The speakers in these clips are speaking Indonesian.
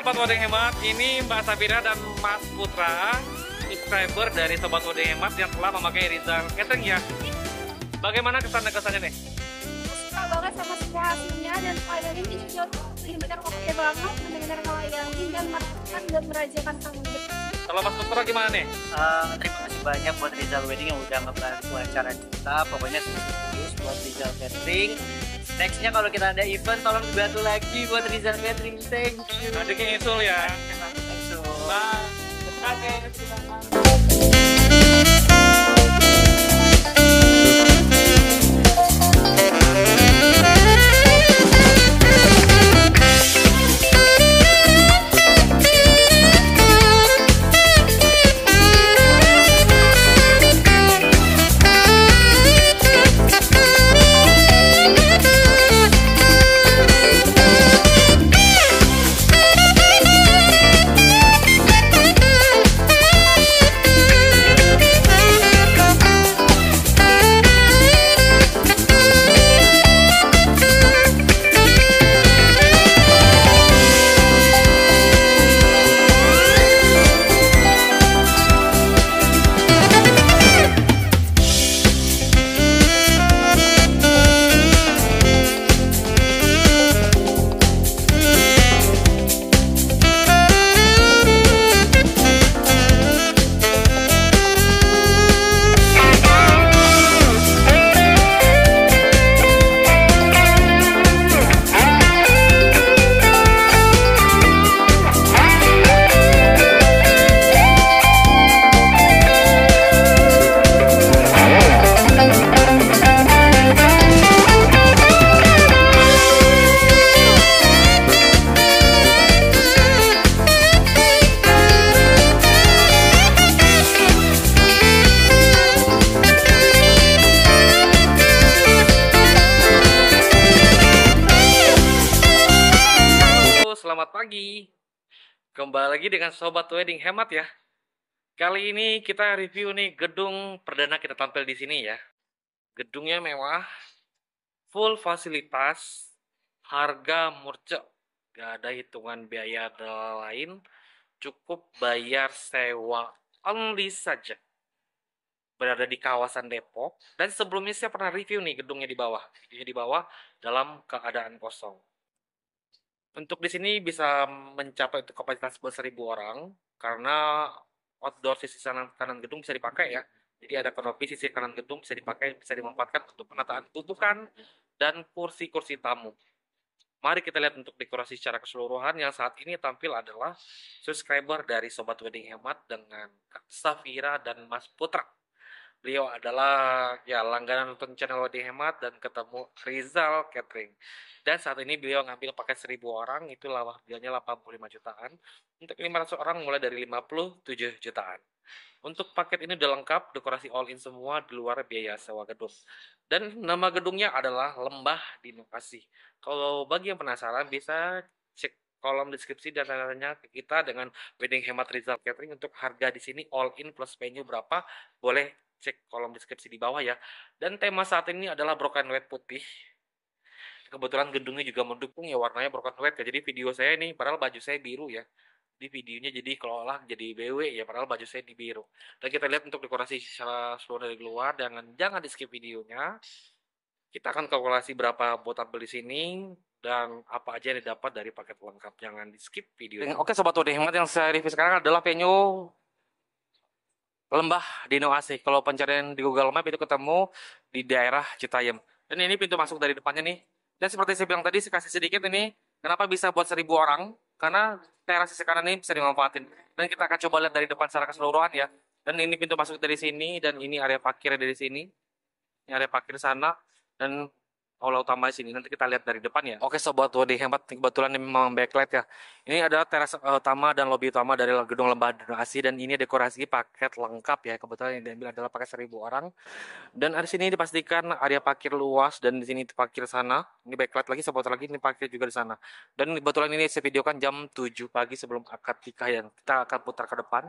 Sobat Wedding Hemat, ini Mbak Safira dan Mas Putra, subscriber dari Sobat Wedding Hemat yang telah memakai Rizal Catering ya. Bagaimana kesannya nih? Suka banget sama semua hasilnya, dan finally ini juga benar-benar oke banget, benar-benar melayani dan merasakan dan merajakan tamu. Kalau Mas Putra gimana nih? Terima kasih banyak buat Rizal Wedding yang udah ngebantu acara kita. Pokoknya serius buat Rizal Catering. Nextnya kalau kita ada event, tolong dibantu lagi buat Rizal Catering. Thank you. Nanti nyusul ya. Thanks so. Bye. Oke, silakan. Selamat pagi. Kembali lagi dengan Sobat Wedding Hemat ya. Kali ini kita review nih gedung perdana kita tampil di sini ya. Gedungnya mewah, full fasilitas, harga murcek, gak ada hitungan biaya lain, cukup bayar sewa only saja. Berada di kawasan Depok, dan sebelumnya saya pernah review nih gedungnya di bawah. Videonya di bawah dalam keadaan kosong. Untuk di sini bisa mencapai untuk kapasitas 1000 orang karena outdoor sisi kanan gedung bisa dipakai ya. Jadi ada kanopi sisi kanan gedung bisa dipakai, bisa dimanfaatkan untuk penataan tutukan dan kursi-kursi tamu. Mari kita lihat untuk dekorasi secara keseluruhan. Yang saat ini tampil adalah subscriber dari Sobat Wedding Hemat dengan Kak Safira dan Mas Putra. Beliau adalah ya langganan nonton channel Wedding Hemat dan ketemu Rizal Catering. Dan saat ini beliau ngambil paket 1000 orang, itu harganya 85 jutaan. Untuk 500 orang mulai dari 57 jutaan. Untuk paket ini udah lengkap, dekorasi all in semua di luar biaya sewa gedung. Dan nama gedungnya adalah Lembah Dino Kasih. Kalau bagi yang penasaran bisa cek kolom deskripsi dan tanya ke kita dengan Wedding Hemat Rizal Catering untuk harga di sini all in plus venue berapa, boleh cek kolom deskripsi di bawah ya. Dan tema saat ini adalah broken white putih. Kebetulan gedungnya juga mendukung ya, warnanya broken white ya. Jadi video saya ini padahal baju saya biru ya. Di videonya jadi kalau olah jadi BW ya, padahal baju saya di biru. Dan kita lihat untuk dekorasi secara seluruh dari luar, jangan di skip videonya. Kita akan kalkulasi berapa buat tampil di sini dan apa aja yang didapat dari paket lengkap. Jangan di skip videonya. Oke Sobat Wedding Hemat, yang saya review sekarang adalah venue Lembah Dino Asih. Kalau pencarian di Google Map itu ketemu di daerah Citayam. Dan ini pintu masuk dari depannya nih. Dan seperti saya bilang tadi, saya kasih sedikit ini. Kenapa bisa buat 1000 orang? Karena teras sisi kanan ini bisa dimanfaatin. Dan kita akan coba lihat dari depan secara keseluruhan ya. Dan ini pintu masuk dari sini, dan ini area parkir dari sini. Ini area parkir sana, dan aula utama di sini. Nanti kita lihat dari depan ya. Oke Sobat Wedding Hemat, kebetulan ini memang backlight ya. Ini adalah teras utama dan lobi utama dari gedung Lembah Dino Asih, dan ini dekorasi paket lengkap ya. Kebetulan yang diambil adalah paket 1000 orang. Dan di sini dipastikan area parkir luas, dan di sini parkir sana. Ini backlight lagi, Sobat lagi ini parkir juga di sana. Dan kebetulan ini saya videokan jam 7 pagi sebelum akad nikah ya. Kita akan putar ke depan.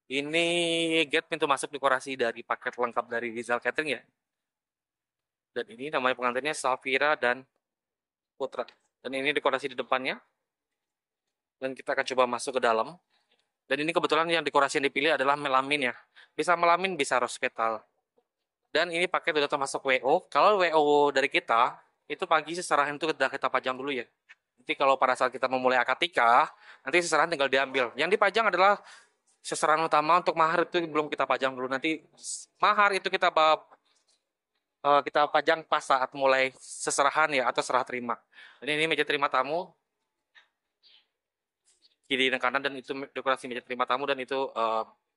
Ini gate pintu masuk dekorasi dari paket lengkap dari Rizal Catering ya. Dan ini namanya pengantinnya Safira dan Putra. Dan ini dekorasi di depannya. Dan kita akan coba masuk ke dalam. Dan ini kebetulan yang dekorasi yang dipilih adalah melamin ya. Bisa melamin, bisa rose petal. Dan ini paket udah termasuk WO. Kalau WO dari kita, itu pagi seserahan itu kita pajang dulu ya. Nanti kalau pada saat kita memulai akad nikah, nanti seserahan tinggal diambil. Yang dipajang adalah seserahan utama. Untuk mahar itu belum kita pajang dulu. Nanti mahar itu kita pajang pas saat mulai seserahan ya, atau serah terima. Dan ini meja terima tamu, kiri dan kanan, dan itu dekorasi meja terima tamu, dan itu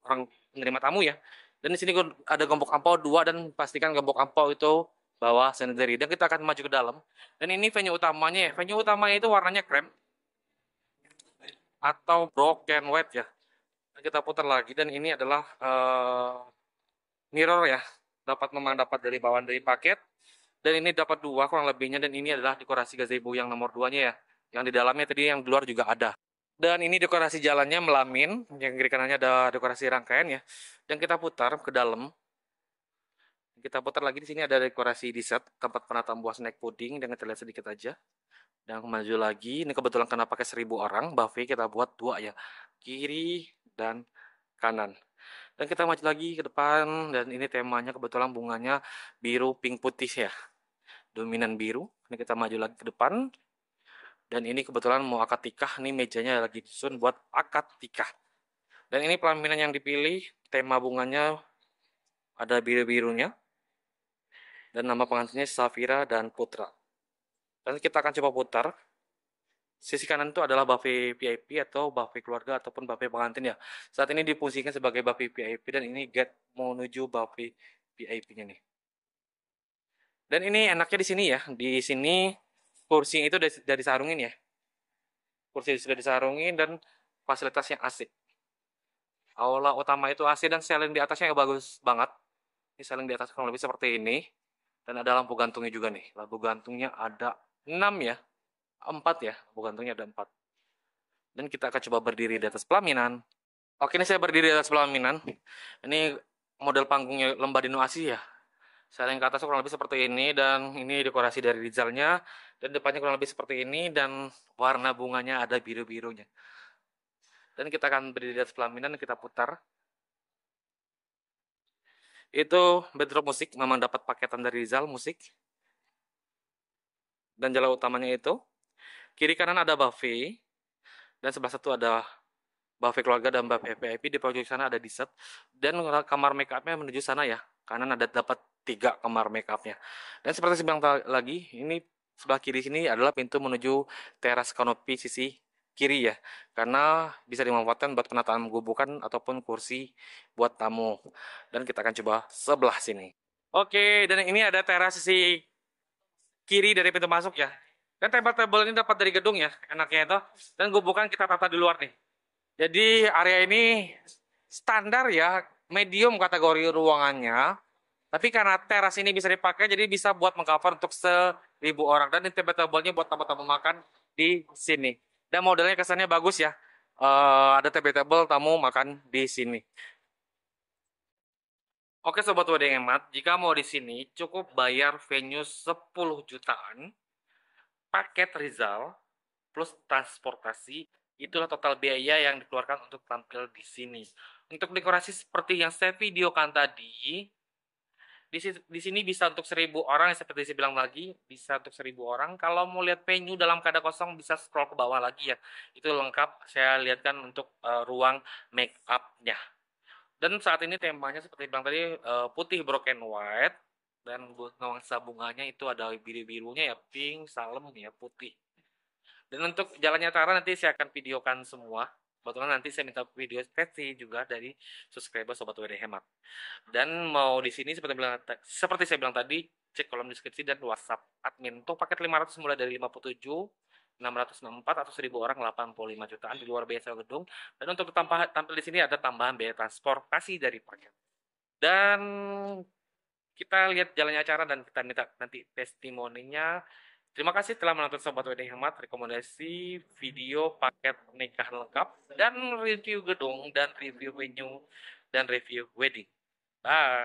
orang menerima tamu ya. Dan di sini ada gembok ampau 2, dan pastikan gembok ampau itu bawa sendiri. Dan kita akan maju ke dalam. Dan ini venue utamanya ya. Venue utamanya itu warnanya krem atau broken white ya. Dan kita putar lagi, dan ini adalah mirror ya. Dapat dari bawaan dari paket. Dan ini dapat 2 kurang lebihnya, dan ini adalah dekorasi gazebo yang nomor 2-nya ya. Yang di dalamnya tadi, yang di luar juga ada. Dan ini dekorasi jalannya melamin, yang kiri kanannya ada dekorasi rangkaian ya. Dan kita putar ke dalam. Kita putar lagi, di sini ada dekorasi dessert, tempat penataan buah snack pudding, dan kita lihat sedikit aja. Dan maju lagi, ini kebetulan karena pakai 1000 orang, buffet kita buat 2 ya. Kiri dan kanan. Dan kita maju lagi ke depan, dan ini temanya kebetulan bunganya biru pink putih ya. Dominan biru. Ini kita maju lagi ke depan. Dan ini kebetulan mau akad nikah, nih mejanya lagi disusun buat akad nikah. Dan ini pelaminan yang dipilih, tema bunganya ada biru-birunya. Dan nama pengantinnya Safira dan Putra. Dan kita akan coba putar. Sisi kanan itu adalah buffet VIP atau buffet keluarga ataupun buffet pengantin ya. Saat ini difungsikan sebagai buffet VIP, dan ini gate menuju buffet VIP-nya nih. Dan ini enaknya di sini ya. Di sini kursi itu sudah disarungin ya. Kursi sudah disarungin, dan fasilitasnya AC. Aula utama itu AC, dan ceiling di atasnya bagus banget. Ini ceiling di atas kurang lebih seperti ini. Dan ada lampu gantungnya juga nih. Lampu gantungnya ada 6 ya. 4 ya. Lampu gantungnya ada 4. Dan kita akan coba berdiri di atas pelaminan. Oke, ini saya berdiri di atas pelaminan. Ini model panggungnya Lembadino Asi ya. Ceiling ke atas kurang lebih seperti ini, dan ini dekorasi dari Rizalnya, dan depannya kurang lebih seperti ini, dan warna bunganya ada biru-birunya. Dan kita akan berdiri di atas pelaminan, dan kita putar. Itu bedroom musik, memang dapat paketan dari Rizal musik. Dan jalan utamanya itu, kiri kanan ada buffet, dan sebelah satu ada buffet keluarga dan buffet VIP. Di pojok sana ada dessert, dan kamar make upnya menuju sana ya. Kanan ada dapat 3 kamar make upnya. Dan seperti saya bilang lagi, ini sebelah kiri sini adalah pintu menuju teras kanopi sisi kiri ya. Karena bisa dimanfaatkan buat penataan gubukan ataupun kursi buat tamu. Dan kita akan coba sebelah sini. Oke, dan ini ada teras sisi kiri dari pintu masuk ya. Dan table-table ini dapat dari gedung ya, enaknya itu. Dan gubukan kita tata di luar nih. Jadi area ini standar ya, medium kategori ruangannya. Tapi karena teras ini bisa dipakai, jadi bisa buat mengcover untuk 1000 orang. Dan table-tablenya buat tamu-tamu makan di sini. Dan modelnya kesannya bagus ya. Ada table tamu makan di sini. Oke Sobat Wedding Hemat, jika mau di sini cukup bayar venue 10 jutaan. Paket Rizal plus transportasi, itulah total biaya yang dikeluarkan untuk tampil di sini. Untuk dekorasi seperti yang saya videokan tadi, di sini bisa untuk 1000 orang, seperti saya bilang lagi, bisa untuk 1000 orang. Kalau mau lihat venue dalam keadaan kosong, bisa scroll ke bawah lagi ya. Itu lengkap, saya lihatkan untuk ruang make up-nya. Dan saat ini temanya seperti bilang tadi, putih broken white. Dan nuansa bunganya itu ada biru-birunya ya, pink, salem ya, putih. Dan untuk jalannya Tara nanti saya akan videokan semua. Kebetulan nanti saya minta video spesial juga dari subscriber Sobat Wedding Hemat. Dan mau di sini seperti saya bilang tadi, cek kolom deskripsi dan WhatsApp admin. Untuk paket 500 mulai dari 57, 664 atau 1000 orang 85 jutaan di luar biaya sewa gedung. Dan untuk tampil di sini ada tambahan biaya transportasi dari paket. Dan kita lihat jalannya acara dan kita minta nanti testimoninya. Terima kasih telah menonton Sobat Wedding Hemat, rekomendasi video paket nikah lengkap dan review gedung dan review venue dan review wedding. Bye.